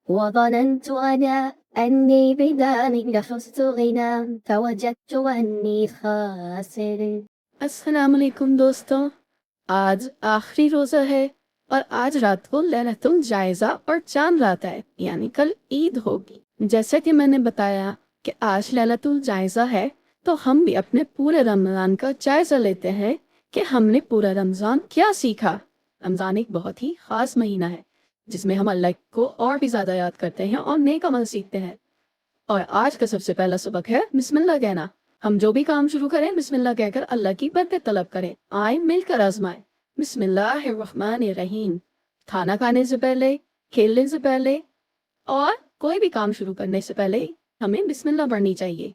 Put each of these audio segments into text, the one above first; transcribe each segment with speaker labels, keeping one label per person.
Speaker 1: وظننت أني بذلك لفزت غنى فوجدت أني خاسر۔ السلام علیکم دوستوں، آج آخری روزہ ہے اور آج رات کو لیلۃ الجائزہ اور چاند رات ہے، یعنی کل عید ہوگی۔ جیسا کہ میں نے بتایا کہ آج لیلۃ الجائزہ ہے، تو ہم بھی اپنے پورے رمضان کا جائزہ لیتے ہیں کہ ہم نے پورا رمضان کیا سیکھا۔ رمضان ایک بہت ہی خاص مہینہ ہے جس میں ہم اللہ کو اور بھی زیادہ یاد کرتے ہیں اور نیک عمل سیکھتے ہیں۔ اور آج کا سب سے پہلا سبق ہے بسم اللہ کہنا۔ ہم جو بھی کام شروع کریں بسم اللہ کہہ کر اللہ کی برکت طلب کریں۔ آئیں مل کر آزمائیں۔ بسم اللہ الرحمن الرحیم۔ کھانا کھانے سے پہلے، کھیلنے سے پہلے اور کوئی بھی کام شروع کرنے سے پہلے ہمیں بسم اللہ پڑھنی چاہیے۔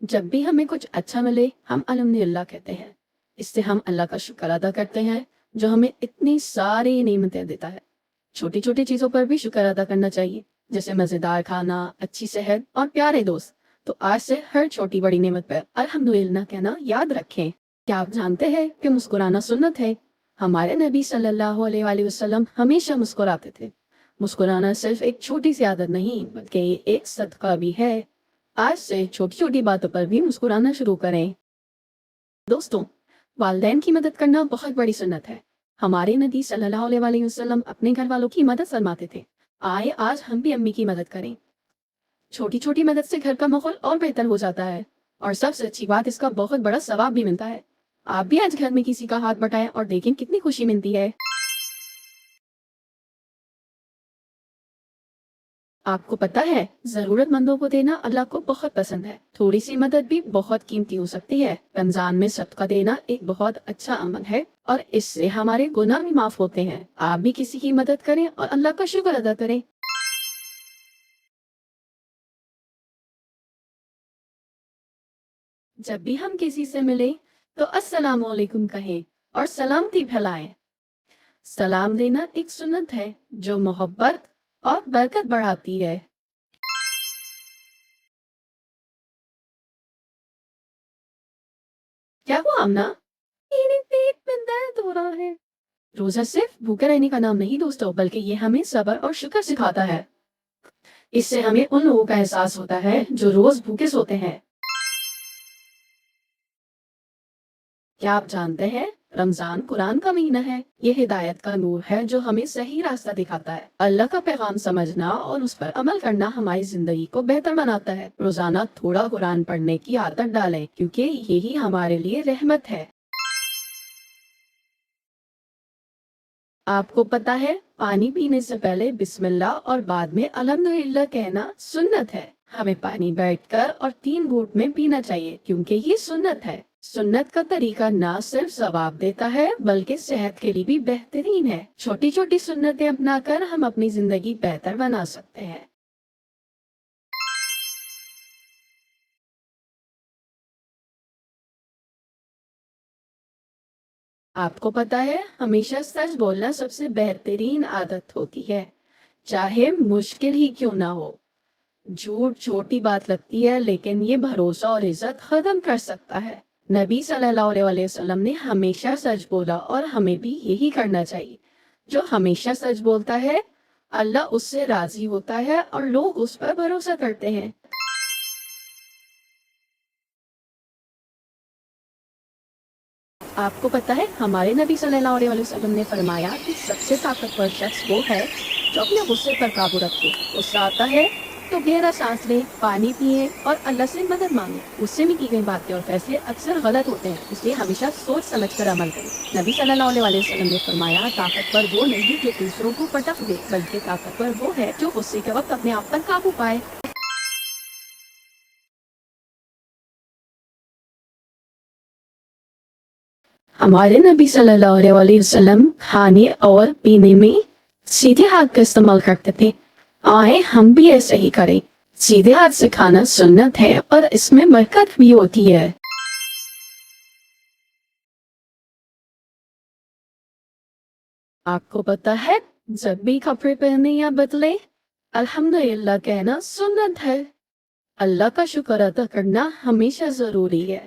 Speaker 1: جب بھی ہمیں کچھ اچھا ملے ہم الحمدللہ کہتے ہیں۔ اس سے ہم اللہ کا شکر ادا کرتے ہیں جو ہمیں اتنی ساری نعمتیں دیتا ہے۔ چھوٹی چھوٹی چیزوں پر بھی شکر ادا کرنا چاہیے، جیسے مزیدار کھانا، اچھی صحت اور پیارے دوست۔ تو آج سے ہر چھوٹی بڑی نعمت پر الحمدللہ کہنا یاد رکھیں۔ کیا آپ جانتے ہیں کہ مسکرانا سنت ہے؟ ہمارے نبی صلی اللہ علیہ وآلہ وسلم ہمیشہ مسکراتے تھے۔ مسکرانا صرف ایک چھوٹی سی عادت نہیں بلکہ یہ ایک صدقہ بھی ہے۔ آج سے چھوٹی چھوٹی باتوں پر بھی مسکرانا شروع کریں۔ دوستوں، والدین کی مدد کرنا بہت بڑی سنت ہے۔ ہمارے نبی صلی اللہ علیہ وآلہ وسلم اپنے گھر والوں کی مدد فرماتے تھے۔ آئے آج ہم بھی امی کی مدد کریں۔ چھوٹی چھوٹی مدد سے گھر کا ماحول اور بہتر ہو جاتا ہے، اور سب سے اچھی بات اس کا بہت بڑا ثواب بھی ملتا ہے۔ آپ بھی آج گھر میں کسی کا ہاتھ بٹائیں اور دیکھیں کتنی خوشی ملتی ہے۔ آپ کو پتہ ہے ضرورت مندوں کو دینا اللہ کو بہت پسند ہے۔ تھوڑی سی مدد بھی بہت قیمتی ہو سکتی ہے۔ رمضان میں صدقہ دینا ایک بہت اچھا عمل ہے اور اس سے ہمارے گناہ بھی معاف ہوتے ہیں۔ آپ بھی کسی کی مدد کریں اور اللہ کا شکر ادا کریں۔ جب بھی ہم کسی سے ملیں تو السلام علیکم کہیں اور سلامتی پھیلائیں۔ سلام دینا ایک سنت ہے جو محبت اور برکت بڑھاتی ہے۔ کیا ہوا آمنہ؟ میرے پیٹ میں درد ہو رہا ہے۔ روزہ صرف بھوکے رہنے کا نام نہیں دوستو، بلکہ یہ ہمیں صبر اور شکر سکھاتا ہے۔ اس سے ہمیں ان لوگوں کا احساس ہوتا ہے جو روز بھوکے سوتے ہیں۔ کیا آپ جانتے ہیں رمضان قرآن کا مہینہ ہے؟ یہ ہدایت کا نور ہے جو ہمیں صحیح راستہ دکھاتا ہے۔ اللہ کا پیغام سمجھنا اور اس پر عمل کرنا ہماری زندگی کو بہتر بناتا ہے۔ روزانہ تھوڑا قرآن پڑھنے کی عادت ڈالیں کیونکہ یہی ہمارے لیے رحمت ہے۔ آپ کو پتا ہے پانی پینے سے پہلے بسم اللہ اور بعد میں الحمدللہ کہنا سنت ہے۔ ہمیں پانی بیٹھ کر اور 3 گھونٹ میں پینا چاہیے کیونکہ یہ سنت ہے۔ سنت کا طریقہ نہ صرف ثواب دیتا ہے بلکہ صحت کے لیے بھی بہترین ہے۔ چھوٹی چھوٹی سنتیں اپنا کر ہم اپنی زندگی بہتر بنا سکتے ہیں۔ آپ کو پتا ہے ہمیشہ سچ بولنا سب سے بہترین عادت ہوتی ہے، چاہے مشکل ہی کیوں نہ ہو۔ جھوٹ چھوٹی بات لگتی ہے لیکن یہ بھروسہ اور عزت ختم کر سکتا ہے۔ نبی صلی اللہ علیہ وسلم نے ہمیشہ سچ بولا اور ہمیں بھی یہی کرنا چاہیے۔ جو ہمیشہ سچ بولتا ہے اللہ اس سے راضی ہوتا ہے اور لوگ اس پر بھروسہ کرتے ہیں۔ آپ کو پتا ہے ہمارے نبی صلی اللہ علیہ وسلم نے فرمایا کہ سب سے طاقتور شخص وہ ہے جو اپنے غصے پر قابو رکھے۔ غصہ آتا ہے تو گہرا سانس لیں، پانی پیئیں اور اللہ سے مدد مانگیں۔ غصے میں کی گئی باتیں اور فیصلے اکثر غلط ہوتے ہیں، اس لیے ہمیشہ سوچ سمجھ کر عمل کریں۔ نبی صلی اللہ علیہ وسلم نے فرمایا طاقتور وہ نہیں جو دوسروں کو پٹخ دے، بلکہ طاقتور وہ ہے جو غصے کے وقت اپنے آپ پر قابو پائے۔ ہمارے نبی صلی اللہ علیہ وسلم کھانے اور پینے میں سیدھے ہاتھ کا استعمال کرتے تھے۔ آئیں ہم بھی ایسے ہی کریں۔ سیدھے ہاتھ سے کھانا سنت ہے اور اس میں برکت بھی ہوتی ہے۔ آپ کو پتا ہے جب بھی کپڑے پہنے یا بدلے الحمدللہ کہنا سنت ہے۔ اللہ کا شکر ادا کرنا ہمیشہ ضروری ہے۔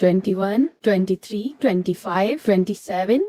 Speaker 1: 21, 23, 25, 27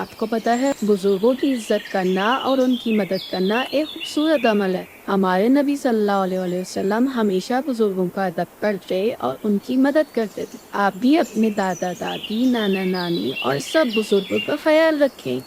Speaker 1: آپ کو پتہ ہے بزرگوں کی عزت کرنا اور ان کی مدد کرنا ایک خوبصورت عمل ہے. ہمارے نبی صلی اللہ علیہ وسلم ہمیشہ بزرگوں کا ادب کرتے اور ان کی مدد کرتے تھے. آپ بھی اپنے دادا دادی، نانا نانی اور سب بزرگوں کا خیال رکھیں.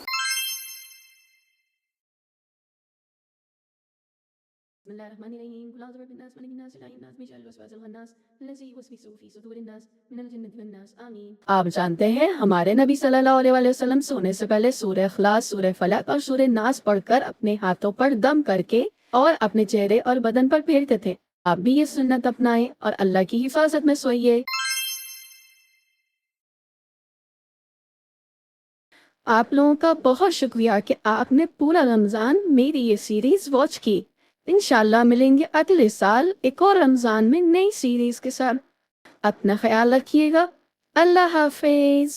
Speaker 1: بسم اللہ الرحمن الرحیم. قل اعوذ برب الناس ملک الناس اله الناس من شر الوسواس الخناس الذي يوسوس في صدور الناس من الجنة والناس. آمین. آپ جانتے ہیں ہمارے نبی صلی اللہ علیہ وسلم سونے سے پہلے سورہ اخلاص، سورہ فلق اور سورہ ناس پڑھ کر اپنے ہاتھوں پر دم کر کے اور اپنے چہرے اور بدن پر پھیرتے تھے. آپ بھی یہ سنت اپنائیں اور اللہ کی حفاظت میں سوئیے. آپ لوگوں کا بہت شکریہ کہ آپ نے پورا رمضان میری یہ سیریز واچ کی. انشاءاللہ ملیں گے اگلے سال ایک اور رمضان میں نئی سیریز کے ساتھ. اپنا خیال رکھیے گا. اللہ حافظ.